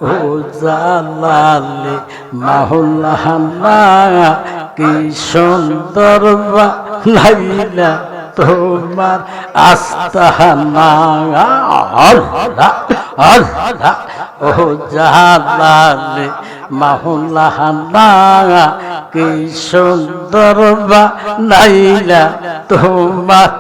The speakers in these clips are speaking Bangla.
ও জালালে মাওলানা কি সুন্দর বানাইলা তোমার আস্তানা। আল্লাহ আল্লাহ ও জালালে মাওলানা কি সুন্দর বানাইলা তোমার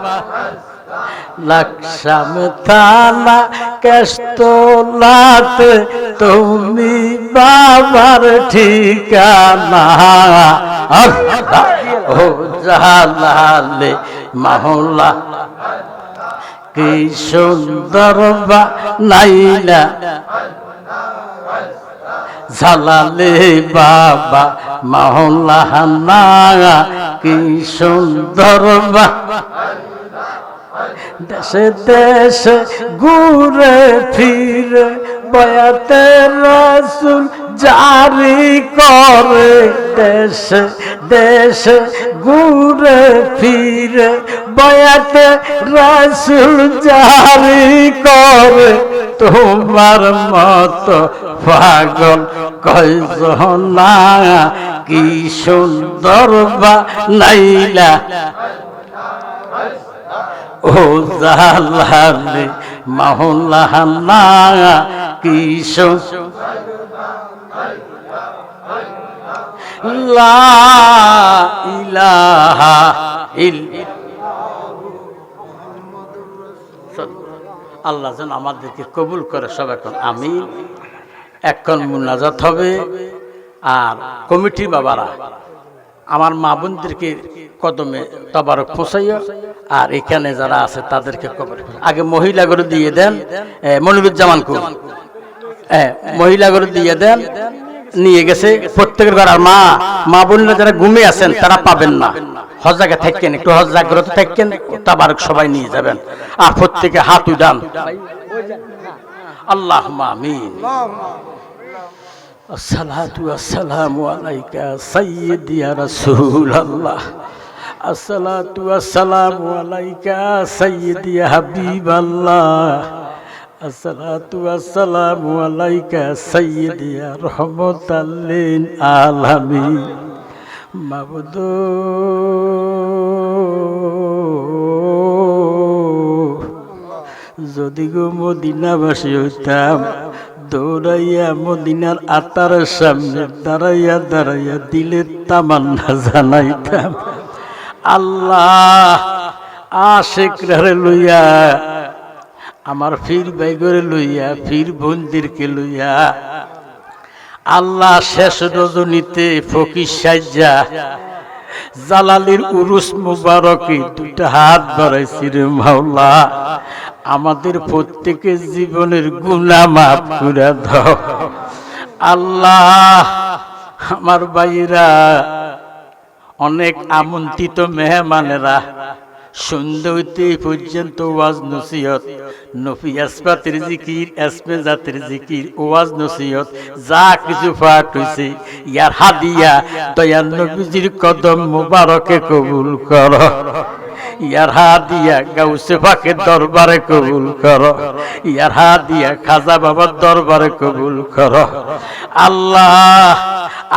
লাকসাম থানা কেস্তলাতে তুমি বাবার ঠিকানা। ও জালালে মাওলা কি সুন্দর বানাইলা জালালে বাবা মাওলানা কি সুন্দর দেশে দেশে ঘুরে ফিরে বয়াতে রাসূল জারি করে। দেশে দেশে ঘুরে ফিরে বয়াতে রাসূল জারি করে। তোমার মতো পাগল কয়জন না কি সুন্দর বানাইলা ও জালালে মাওলানা কি লা ইলাহা আল্লাহ যেন আমাদেরকে কবুল করে সব। এখন আমিন। এখন মুনাজাত হবে। আর কমিটির বাবারা আমার মা বোনদেরকে কদমে তবারক পৌঁছাইও। আর এখানে যারা আছে তাদেরকে কবর আগে মহিলা করে দিয়ে দেন। মনিরুজ্জামানকে মহিলা করে দিয়ে দেন। নিয়ে গেছে প্রত্যেকের ঘর। আর মা বোনরা যারা ঘুমে আছেন তারা পাবেন না। হজ জায়গা থাকেন, একটু হজ জাগ্রত থাকেন, তাবারক সবাই নিয়ে যাবেন। আর প্রত্যেকে হাত উঠান। আল্লাহুম্মা আমিন। আসসালাতু ওয়াসসালামু আলাইকা সাইয়্যিদি ইয়া রাসূলুল্লাহ। আসসালাতু ওয়াসসালামু আলাইকা সাইয়্যিদি ইয়া হাবিবাল্লাহ। আসসালাতু ওয়াসসালামু আলাইকা সাইয়্যিদি ইয়া রাহমাতাল লিল আলামিন। মাবুদ যদি গো মদিনাবাসী হইতাম, দৌড়াইয়া মদিনার আতারের সামনে দাঁড়াইয়া দাঁড়াইয়া দিলের তামান্না জানাইতাম। আল্লাহ আশিকরে লইয়া, আমার ফির বাইগরে লইয়া, ফির বন্দিরকে লইয়া আল্লাহ শেষ রজনীতে ফকির সাজ্জা জালালির উরুস মুবারকে দুটা হাত বাড়াইছি রে মাওলা। আমাদের প্রত্যেকের জীবনের গুনাহ মাফ করে দাও আল্লাহ। আমার ভাইরা অনেক আমন্ত্রিত মেহমানেরা সন্ধ্যা হইতে পর্যন্ত ওয়াজ নসিহত, নফি আসবাতের জিকির, এসমে জাতের জিকির, ওয়াজ নসিহত যা কিছু পাঠ হইছে ইয়ার হাদিয়া দয়াল নবীজির কদম মুবারকে কবুল করো। ইয়ার হাদিয়া গাউসে পাকের দরবারে কবুল করো। ইয়ার হাদিয়া খাজা বাবার দরবারে কবুল করো আল্লাহ।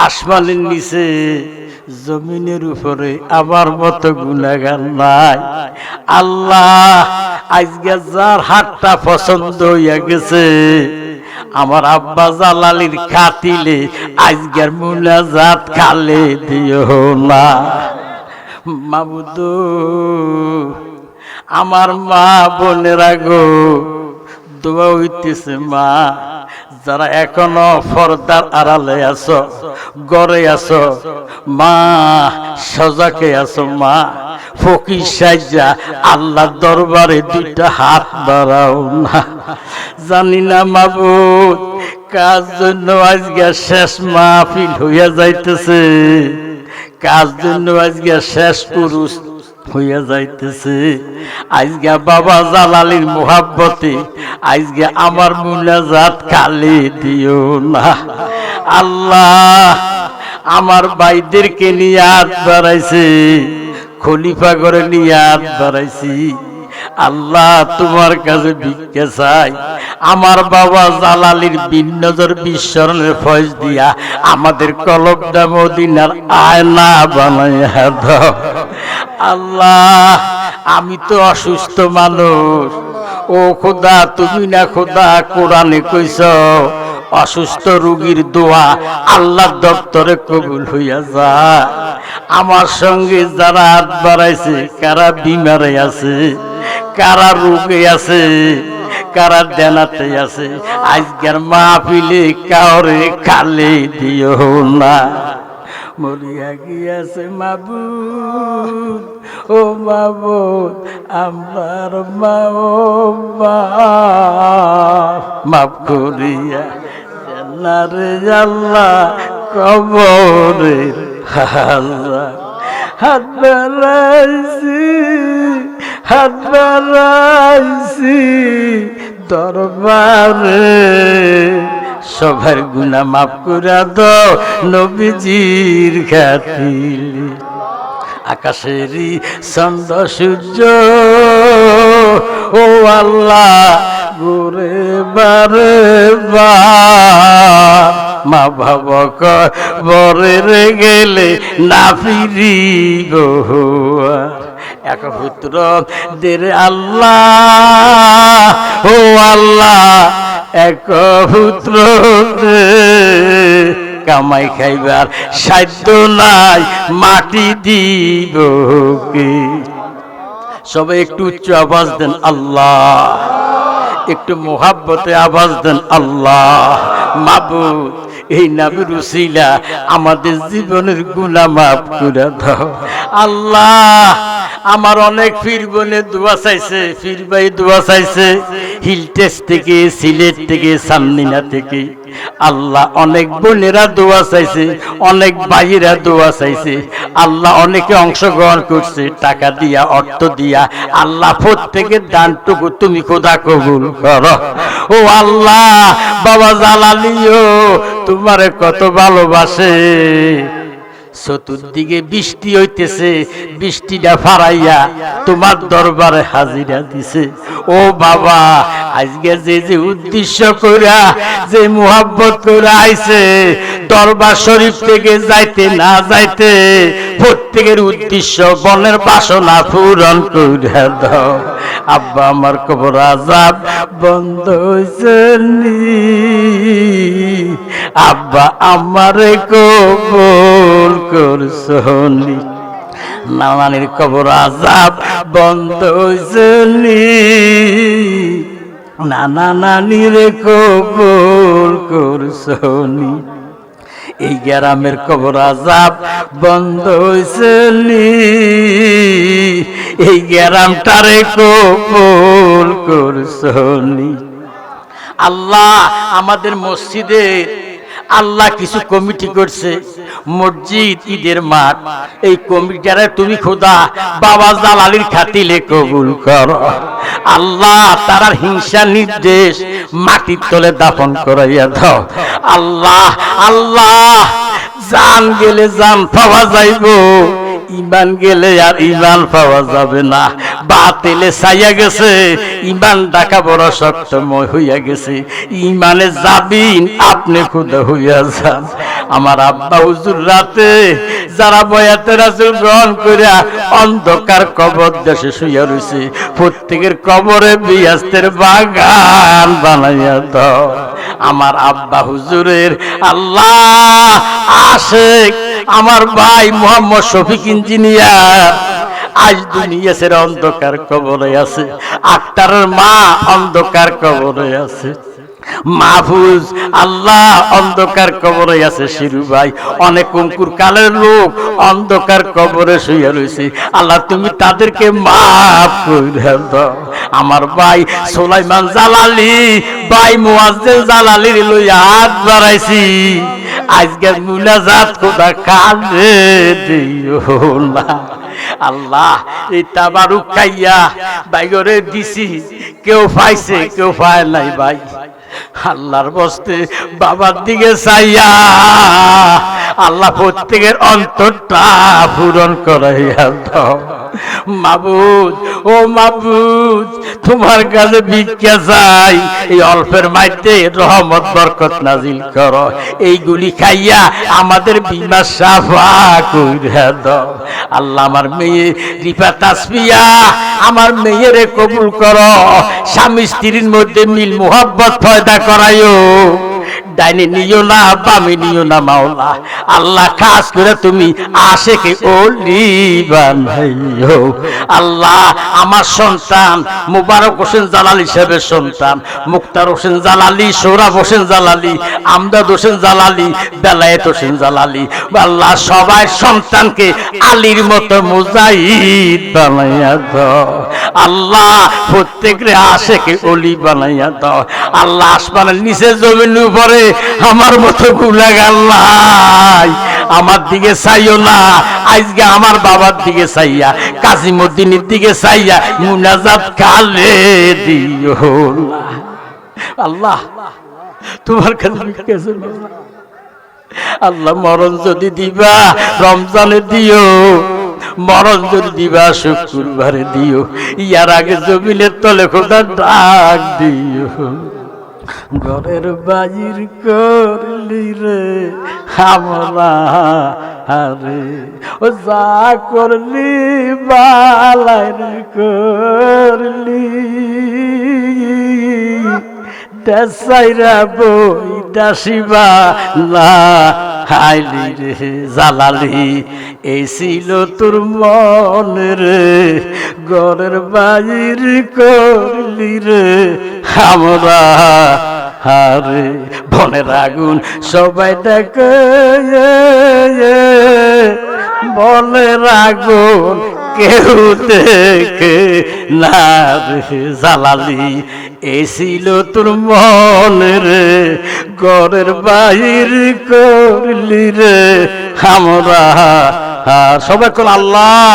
আসমানের নিচে জমিনের উপরে আমার মতো গুনাহগার নাই আল্লাহ। আজকে যার হাতটা পছন্দ হইয়া গেছে আমার আব্বা জালালির খাতিলে আজকের মুনাজাত খালে দিও না মাবুদ। আমার মা বোনেরা গো দোয়া হইতেছে মা, যারা এখনো পর্দার আড়ালে আছো, ঘরে আছো মা, সজাকে আছো মা, ফকির সাজ্জা আল্লাহর দরবারে দুইটা হাত বাড়াও না। জানি না মাবুদ কার জন্য আজকে শেষ মাহফিল হইয়া যাইতেছে, কার জন্য আজকে শেষ উরুস হইয়া যাইতেছে। আজকে বাবা জালালির মোহাব্বতে আজকে আমার মুনাজাত খালি দিও না আল্লাহ। আমার ভাইদেরকে নিয়ে হাত বাড়াইছে, খলিফা করে নিয়ে হাত বাড়াইছি আল্লাহ তোমার কাছে ভিক্ষা চাই, আমার বাবা জালালির বিন নজর বিশ্বরণের ফয়েজ দিয়া আমাদের কলবটা মদিনার আয়না বানাইয়া দাও। আল্লাহ আমি তো অসুস্থ মানুষ, ও খোদা তুমি না খোদা কোরআনে কইছ অসুস্থ রোগীর দোয়া আল্লাহর দপ্তরে কবুল হইয়া যায়। আমার সঙ্গে যারা হাত বাড়াইছে কারা বিমারে আছে, কারা রোগে আছে, কারা দেনাতে আছে, আজকের মাহফিলে কাউরে খালি দিও না। মরিয়া গিয়াছে মাবুদ, ও মাবুদ আমার মা ও মাফ করিয়া জান্নারে আল্লাহ কবরের আল্লাহ। হাত বাড়াইছি দরবারে, সবার গুনাহ মাফ করে দাও নবীজির খাতিরে। আকাশেরই চন্দ্র সূর্য ও আল্লাহ ঘুরে বারে বার, মা ভাবক বরে গেলে না ফিরিব। এক পুত্র দের আল্লাহ, ও আল্লাহ এক পুত্র কামাই খাইবার সাধ্য নাই মাটি দিব কে। সবাই একটু উচ্চ আওয়াজ দেন আল্লাহ, একটু মোহাব্বতে আওয়াজ দেন আল্লাহ। মাবুদ এই নবীর উসিলা আমাদের জীবনের গুনাহ মাফ করে দাও আল্লাহ। আমার অনেক পীর বোনে দোয়া চাইছে, পীর ভাই দোয়া চাইছে হিলটেস থেকে, সিলেট থেকে, সামনিনা থেকে। আল্লাহ অনেক বোনেরা দোয়া চাইছে, অনেক ভাইয়েরা দোয়া চাইছে। আল্লাহ অনেকে অংশগ্রহণ করছে টাকা দিয়া, অর্থ দিয়া। আল্লাহ প্রত্যেকের দানটুকু তুমি খোদা কবুল করো। ও আল্লাহ বাবা জালালিও তোমারে কত ভালোবাসে। চতুর্দিকে বৃষ্টি হইতেছে, বৃষ্টিটা ফারাইয়া তোমার দরবারে হাজিরা দিছে। ও বাবা আজকে যে যে উদ্দেশ্য কইরা, যে মুহাব্বত কইরা আইছে দরবার শরীফ থেকে যাইতে না যাইতে প্রত্যেকের উদ্দেশ্য বনের বাসনা পূরণ কইরা দাও। আব্বা আমার কবর আযাব বন্ধ হইছে নি, আব্বা আমারে কবুল করছনি। নানানির কবর আযাব বন্ধ হইছে নি, নানা নানিরে কবুল করছনি। এই গ্রামের কবর আযাব বন্ধ হইছে নি, এই গ্রামটারে কবুল করছনি। আল্লাহ আমাদের মসজিদের আল্লাহ কিছু কমিটি করছে, মসজিদ ঈদের মাঠ, এই কমিটিটারে তুমি খোদা বাবা জালালির খাতিলে কবুল করো আল্লাহ। তারার হিংসা নির্দেশ মাটির তলে দাফন করাইয়া দাও আল্লাহ। আল্লাহ জান গেলে জান পাওয়া যাইব, ইমান গেলে আর ইমান পাওয়া যাবে না। বাতিলে ছাইয়া গেছে, ইমান ডাকা বড় শক্তময় হইয়া গেছে। ইমানে যাবিন আপনি খুদা হইয়া যান। আমার আব্বা হুজুর রাতে যারা বয়াতে রাসূল গ্রহণ করিয়া অন্ধকার কবর দেশে শুইয়া রয়েছে, প্রত্যেকের কবরে বিয়াস্তের বাগান বানাইয়া দাও। আমার আব্বা হুজুরের আল্লাহ আশেক আমার ভাই মোহাম্মদ শফিক ইঞ্জিনিয়ার আজ দুনিয়া ছেড়ে অন্ধকার কবরে আছে। আক্তারের মা অন্ধকার কবরে আছে। মাহফুজ আল্লাহ অন্ধকার কবরে আছে। শিরু ভাই অনেক অঙ্কুর কালের লোক অন্ধকার কবরে শুয়ে রয়েছে। আল্লাহ তুমি তাদেরকে মাফ করে দাও। আমার ভাই সুলাইমান জালালি, ভাই মুয়াজ্জেল জালালির লইয়া হাত বাড়াইছি। আজকের মুনাজাত খোদা কাঁদে দিও না আল্লাহ। এই তাবারুক খাইয়া বাইগরে দিছি, কেউ পাইছে কেউ পায় নাই। ভাই আল্লাহর বস্তে বাবার দিকে চাইয়া আল্লাহ প্রত্যেকের অন্তরটা পূরণ করাইয়া দাও। মাবুদ, ও মাবুদ, তোমার কাছে ভিক্ষা চাই, এই অল্পের মাইতে রহমত বরকত নাজিল করো, এইগুলি খাইয়া আমাদের বিমা সাফা কইরা দাও। আল্লাহ, আমার মেয়ে রিফা তাসফিয়া, আমার মেয়েরে কবুল করো, স্বামী স্ত্রীর মধ্যে মিল মোহাব্বত পয়দা করাইও, ডাইনে নিও না, বামে নিও না মাওলা। আল্লাহ, খাস করে তুমি আশেকে ওলি বানাইও। আল্লাহ, আমার সন্তান মুবারক হোসেন জালালি সাহেবের সন্তান, মুক্তার হোসেন জালালি, সৌরভ হোসেন জালালি, আমদাদ হোসেন জালালি, বেলায়েত হোসেন জালালি, আল্লাহ সবাই সন্তানকে আলীর মতো মুজাহিদ বানাইয়া দাও। আল্লাহ, প্রত্যেকরে আশেকে ওলি বানাইয়া দাও। আল্লাহ, আসমানের নিচে জমিনের উপরে আমার মতো গুনাহগার নাই, আমার দিকে চাইও না। আজকে আমার বাবার দিকে চাইয়া, কাজীমুদ্দিনের দিকে চাইয়া মুনাজাত কালে দিও না। আল্লাহ, তোমার কাছে আল্লাহ, মরণ যদি দিবা রমজানে দিও, মরণ যদি দিবা শুক্রবারে দিও, ইয়ার আগে জমিনের তলে খোদা ডাক দিও। ঘরের বাজির করলি রে আমরা রে, ও যা করলি বালাইর করলি, দেশাইরা বই দাসিবা না হাইলি রে জালালি, এই ছিল তোর মন রে, ঘরের বাজির করলি রে আমরা হারে। বনের আগুন সবাই দেখে, বনের আগুন কেউ দেখে না রে জালালি, এই ছিল তোর মন রে, ঘরের বাহির করলি রে আমরা। সবাই কোন আল্লাহ,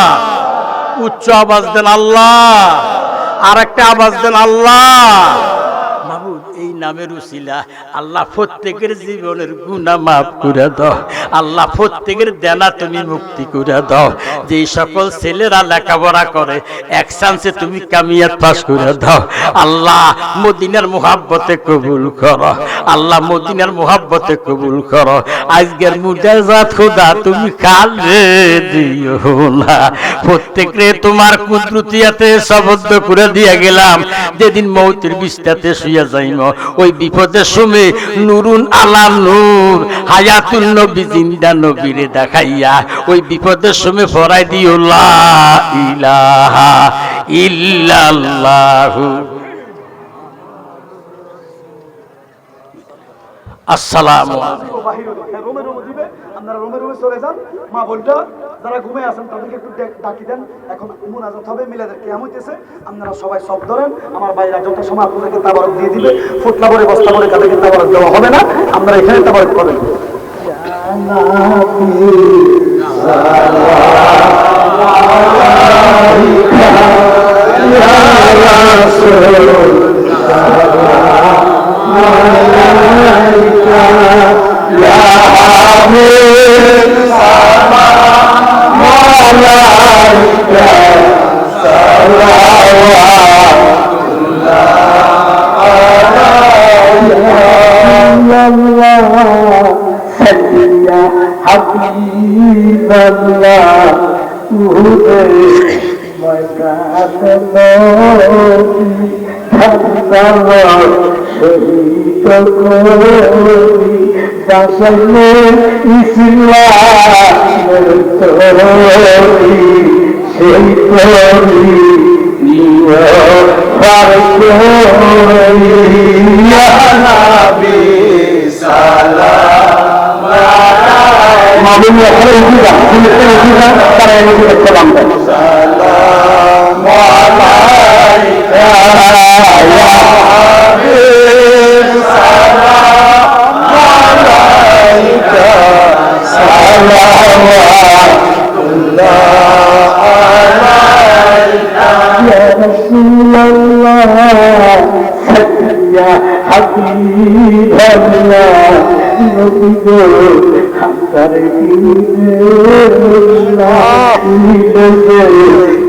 উচ্চ আওয়াজ দেন আল্লাহ, আর একটা আওয়াজ দেন আল্লাহ। মাবুদ, এই নামের উসিলা আল্লাহ প্রত্যেকের জীবনের গুনাহ মাফ করে দাও। আল্লাহ, প্রত্যেকের দেনা তুমি মুক্তি করে দাও। যে সকল ছেলেরা লেখাপড়া করে এক চান্সে তুমি কামিয়াত পাস করে দাও। আল্লাহ, মদিনার মুহাব্বতে কবুল করো। আল্লাহ, মদিনার মুহাব্বতে কবুল করো। আজকের মুজাজাত খোদা তুমি কালে দিও না। প্রত্যেকরে তোমার কুদরতিয়াতে সবদ্ধ করে দিয়ে গেলাম। যেদিন মৌতের বিস্তাতে শুয়ে যাইম, ওই বিপদের সময় নুরুন আলা নূর হায়াতুন নবী জিন্দা নবীরে দেখাইয়া ওই বিপদের সময় ফরাই দিও লা ইলাহা ইল্লাল্লাহু। আসসালামু আলাইকুম। আপনারা রুমে রুমে চলে যান। মা বোনটা যারা ঘুমে আছেন তাদেরকে একটু ডাকি দেন। এখন মুনাজাত হবে, মিলাদের কিয়াম হইতেছে। আপনারা সবাই সব ধরেন। আমার ভাইরা যত সময় আপনাদেরকে তাবারক দিয়ে দিবে, ফুটলা ভরে বস্তা ভরে তাদেরকে তাবারক দেওয়া হবে না। আপনারা এখানে তাবারক করবেন।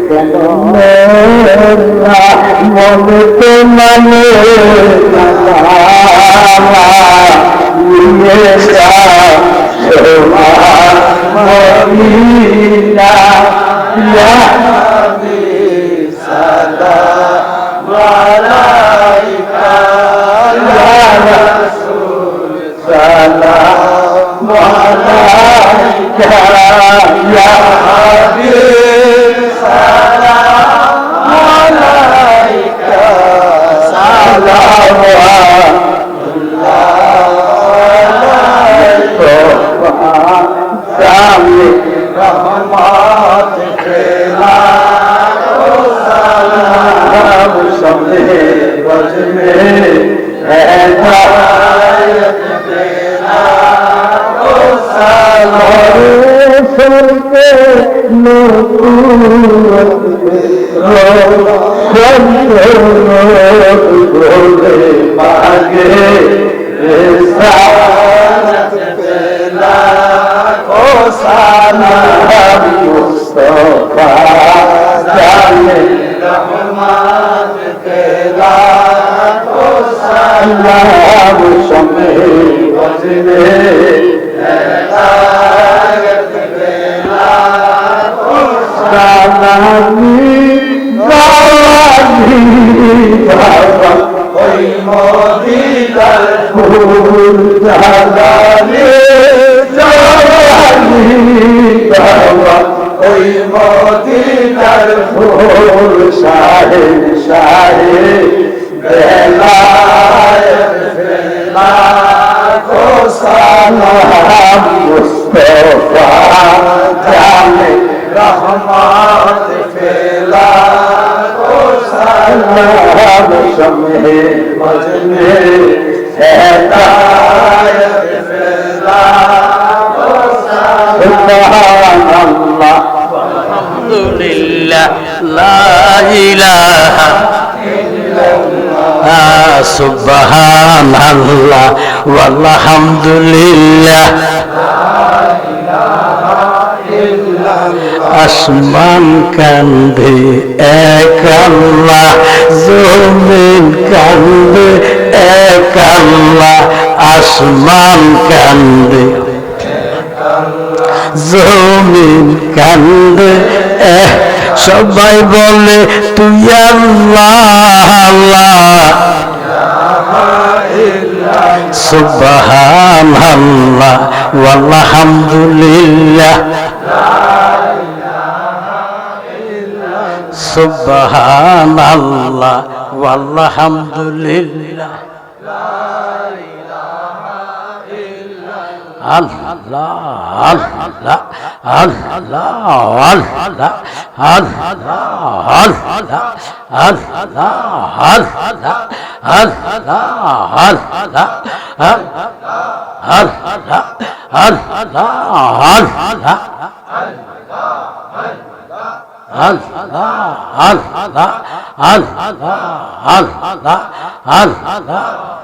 কেন মনে তো মানে সুবহানাল্লাহ ওয়ালহামদুলিল্লাহ আসমান কান্দে এক আল্লাহ জমিন কান্দে এক আল্লাহ আসমান কান্দে জমিন কান্দে সবাই বলে তুই আল্লাহ আল্লাহ সুবহানাল্লাহ ওয়ালহামদুলিল্লাহ সুবহানাল্লাহ ওয়ালহামদুলিল্লাহ আল্লাহ আল্লাহ আল্লাহ আল্লাহ আল্লাহ